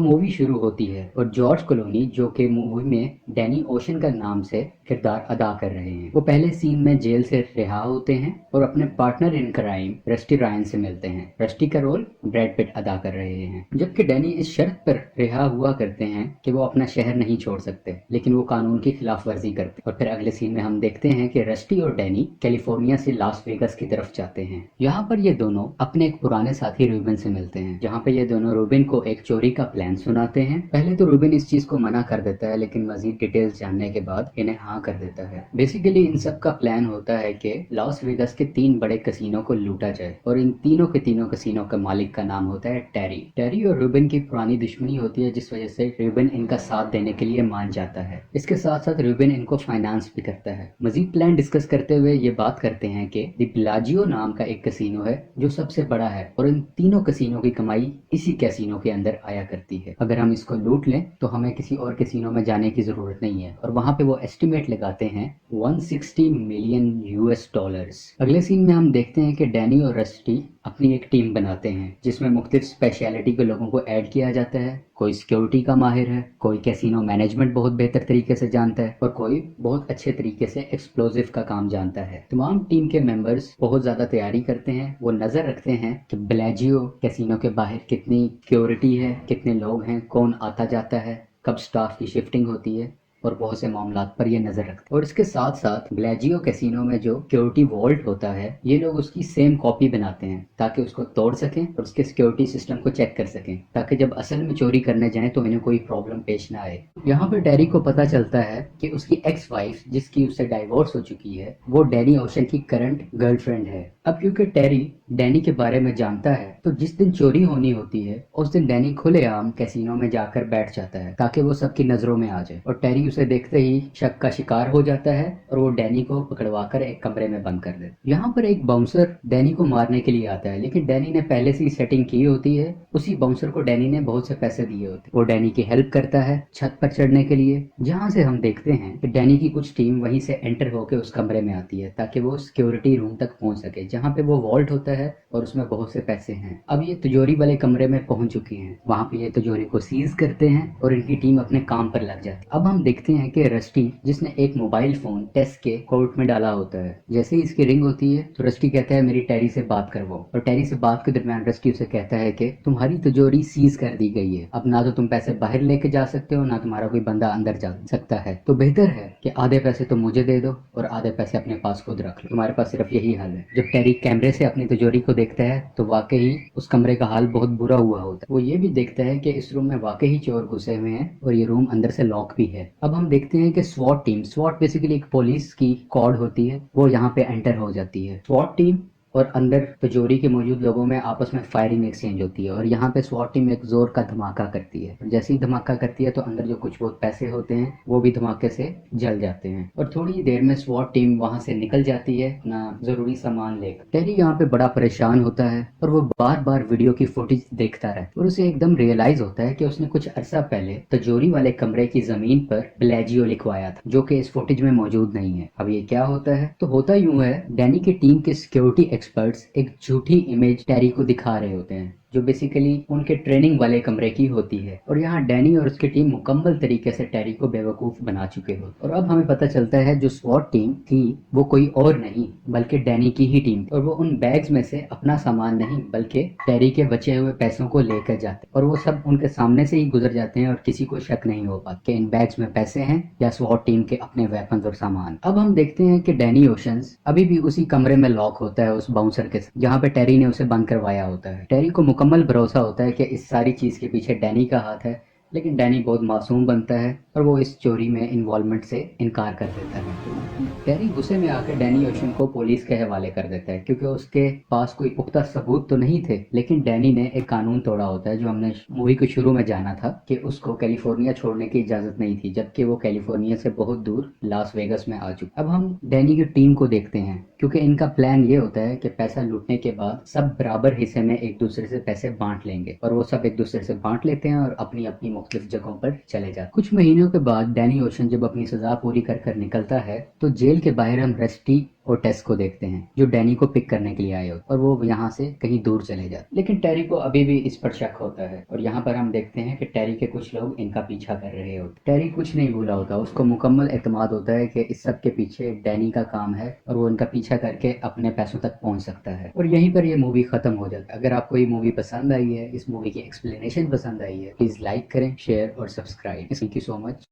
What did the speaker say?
Movie शुरू होती है और जॉर्ज क्लूनी जो कि मूवी में डैनी ओशन का नाम से किरदार अदा कर रहे हैं, वो पहले सीन में जेल से रिहा होते हैं और अपने partner in crime rusty Ryan से मिलते हैं। रस्टी का रोल ब्रैड पिट अदा कर रहे हैं, जबकि डैनी इस शर्त पर रिहा हुआ करते हैं कि वो अपना शहर नहीं छोड़ सकते, लेकिन वो कानून की खिलाफ वर्जी करते हैं। और फिर अगले सीन में हम देखते हैं कि रस्टी और डैनी कैलिफोर्निया से लास वेगस की तरफ जाते हैं। यहाँ पर ये दोनों अपने एक पुराने साथी रूबिन से मिलते हैं, जहाँ पे ये दोनों रूबिन को एक चोरी का प्लान सुनाते हैं। पहले तो रूबिन इस चीज को मना कर देता है, लेकिन मजीद डिटेल्स जानने के बाद इन्हें हाँ कर देता है। बेसिकली इन सब का प्लान होता है कि लॉस वेगस के 3 बड़े कसीनो को लूटा जाए, और इन तीनों के तीनों कसीनो का मालिक का नाम होता है टेरी। टेरी और रूबिन की पुरानी दुश्मनी होती है, जिस वजह से रूबिन इनका साथ देने के लिए मान जाता है। इसके साथ साथ रूबिन इनको फाइनेंस भी करता है। मजीद प्लान डिस्कस करते हुए ये बात करते हैं कि द बिलाजियो नाम का एक कसीनो है जो सबसे बड़ा है, और इन तीनों कसीनो की कमाई इसी कैसीनो के अंदर आया करती है। अगर हम इसको लूट लें तो हमें किसी और कैसीनो में जाने की जरूरत नहीं है, और वहां पे वो एस्टिमेट लगाते हैं 160 मिलियन यूएस डॉलर्स। अगले सीन में हम देखते हैं कि डैनी और रस्टी अपनी एक टीम बनाते हैं, जिसमें मुख्तलिफ स्पेशलिटी के लोगों को ऐड किया जाता है। कोई सिक्योरिटी का माहिर है, कोई कैसीनो मैनेजमेंट बहुत बेहतर तरीके से जानता है, और कोई बहुत अच्छे तरीके से एक्सप्लोजिव का काम जानता है। तमाम टीम के मेंबर्स बहुत ज्यादा तैयारी करते हैं। वो नजर रखते हैं कि बेलाजियो कैसीनो के बाहर कितनी सिक्योरिटी है, कितने लोग हैं, कौन आता जाता है, कब स्टाफ की शिफ्टिंग होती है, और बहुत से मामलात पर ये नजर रखते हैं। और इसके साथ साथ बेलाजियो कैसीनो में जो सिक्योरिटी वॉल्ट होता है, ये लोग उसकी सेम कॉपी बनाते हैं ताकि उसको तोड़ सकें और उसके सिक्योरिटी सिस्टम को चेक कर सकें, ताकि जब असल में चोरी करने जाएं तो इन्हें कोई प्रॉब्लम पेश ना आए। यहाँ पर डैरी को पता चलता है कि उसकी एक्स वाइफ, जिसकी उससे डाइवोर्स हो चुकी है, वो डैनी ओशन की करंट गर्लफ्रेंड है। अब क्योंकि टेरी डैनी के बारे में जानता है, तो जिस दिन चोरी होनी होती है उस दिन डैनी खुलेआम कैसीनो में जाकर बैठ जाता है ताकि वो सबकी नजरों में आ जाए, और टेरी उसे देखते ही शक का शिकार हो जाता है और वो डैनी को पकड़वाकर एक कमरे में बंद कर देता है। यहाँ पर एक बाउंसर डैनी को मारने के लिए आता है, लेकिन डैनी ने पहले से ही सेटिंग की होती है। उसी बाउंसर को डैनी ने बहुत से पैसे दिए होते हैं। वो डैनी की हेल्प करता है छत पर चढ़ने के लिए, जहाँ से हम देखते हैं कि डैनी की कुछ टीम वहीं से एंटर होकर उस कमरे में आती है ताकि वो सिक्योरिटी रूम तक पहुंच सके, जहाँ पे वो वॉल्ट होता है और उसमें बहुत से पैसे हैं। अब ये तिजोरी वाले कमरे में पहुंच चुकी हैं। वहां पे ये तिजोरी को सीज करते हैं और इनकी टीम अपने काम पर लग जाती है। अब हम देखते हैं कि रस्टी, जिसने एक मोबाइल फोन टेस के कोर्ट में डाला होता है, जैसे ही इसकी रिंग होती है तो रस्टी कहता है मेरी टेरी से बात करवाओ, और टेरी से बात के दरमियान रस्टी उसे कहता है कि तुम्हारी तिजोरी सीज कर दी गई है, अब ना तो तुम पैसे बाहर लेके जा सकते हो, ना तुम्हारा कोई बंदा अंदर जा सकता है, तो बेहतर है कि आधे पैसे तुम मुझे दे दो और आधे पैसे अपने पास खुद रख लो, तुम्हारे पास सिर्फ यही हल है। जब टेरी कैमरे से अपनी तिजोरी को देखता है तो वाकई उस कमरे का हाल बहुत बुरा हुआ होता है। वो ये भी देखता है कि इस रूम में वाकई चोर घुसे हुए हैं और ये रूम अंदर से लॉक भी है। अब हम देखते हैं कि स्वॉट टीम, स्वॉट बेसिकली एक पुलिस की स्क्वाड होती है, वो यहाँ पे एंटर हो जाती है। स्वॉट टीम और अंदर तिजोरी के मौजूद लोगों में आपस में फायरिंग एक्सचेंज होती है, और यहाँ पे स्वॉट टीम एक जोर का धमाका करती है। जैसे ही धमाका करती है तो अंदर जो कुछ बहुत पैसे होते हैं वो भी धमाके से जल जाते हैं, और थोड़ी देर में स्वॉट टीम वहां से निकल जाती है अपना जरूरी सामान लेकर। टेरी यहाँ पे बड़ा परेशान होता है और वो बार बार वीडियो की फुटेज देखता है, और उसे एकदम रियलाइज होता है कि उसने कुछ अरसा पहले तिजोरी वाले कमरे की जमीन पर बेलाजियो लिखवाया था, जो कि इस फुटेज में मौजूद नहीं है। अब ये क्या होता है, तो होता यूं है, डैनी की टीम के सिक्योरिटी एक्सपर्ट्स एक झूठी इमेज टेरी को दिखा रहे होते हैं, जो बेसिकली उनके ट्रेनिंग वाले कमरे की होती है, और यहाँ डैनी और उसकी टीम मुकम्मल तरीके से टेरी को बेवकूफ बना चुके हो। और अब हमें पता चलता है जो स्वॉट टीम थी वो कोई और नहीं बल्कि डैनी की ही टीम, और वो उन बैग्स में से अपना सामान नहीं बल्कि टेरी के बचे हुए पैसों को लेकर जाते, और वो सब उनके सामने से ही गुजर जाते हैं और किसी को शक नहीं हो पाता कि इन बैग्स में पैसे हैं या स्वॉट टीम के अपने वेपन्स और सामान। अब हम देखते हैं कि डैनी ओशंस अभी भी उसी कमरे में लॉक होता है उस बाउंसर के साथ, जहाँ पे टेरी ने उसे बंद करवाया होता है। टेरी को मुकम्मल भरोसा होता है कि इस सारी चीज के पीछे डैनी का हाथ है, लेकिन डैनी बहुत मासूम बनता है और वो इस चोरी में इन्वॉल्वमेंट से इनकार कर देता है। टेरी गुस्से में आकर डैनी ओशन को पुलिस के हवाले कर देता है, क्योंकि उसके पास कोई पुख्ता सबूत तो नहीं थे, लेकिन डैनी ने एक कानून तोड़ा होता है, जो हमने मूवी के शुरू में जाना था कि उसको कैलिफोर्निया छोड़ने की इजाजत नहीं थी, जबकि वो कैलिफोर्निया से बहुत दूर लास वेगस में आ चुका। अब हम डैनी की टीम को देखते हैं, क्योंकि इनका प्लान ये होता है कि पैसा लूटने के बाद सब बराबर हिस्से में एक दूसरे से पैसे बांट लेंगे, और वो सब एक दूसरे से बांट लेते हैं और अपनी अपनी मुख्तलिफ जगहों पर चले जाते। कुछ महीनों के बाद डैनी ओशन जब अपनी सजा पूरी कर कर निकलता है तो जेल के बाहर हम रस्टी और टेस को देखते हैं जो डैनी को पिक करने के लिए आए होते और वो यहाँ से कहीं दूर चले जाते। लेकिन टेरी को अभी भी इस पर शक होता है और यहाँ पर हम देखते हैं कि टेरी के कुछ लोग इनका पीछा कर रहे होते। टेरी कुछ नहीं भूला होता, उसको मुकम्मल एतमाद होता है कि इस सब के पीछे डैनी का काम है और वो इनका पीछा करके अपने पैसों तक पहुंच सकता है। और यहीं पर ये मूवी खत्म हो जाती है। अगर आपको ये मूवी पसंद आई है, इस मूवी की एक्सप्लेनेशन पसंद आई है, प्लीज लाइक करें, शेयर और subscribe. Thank you so much.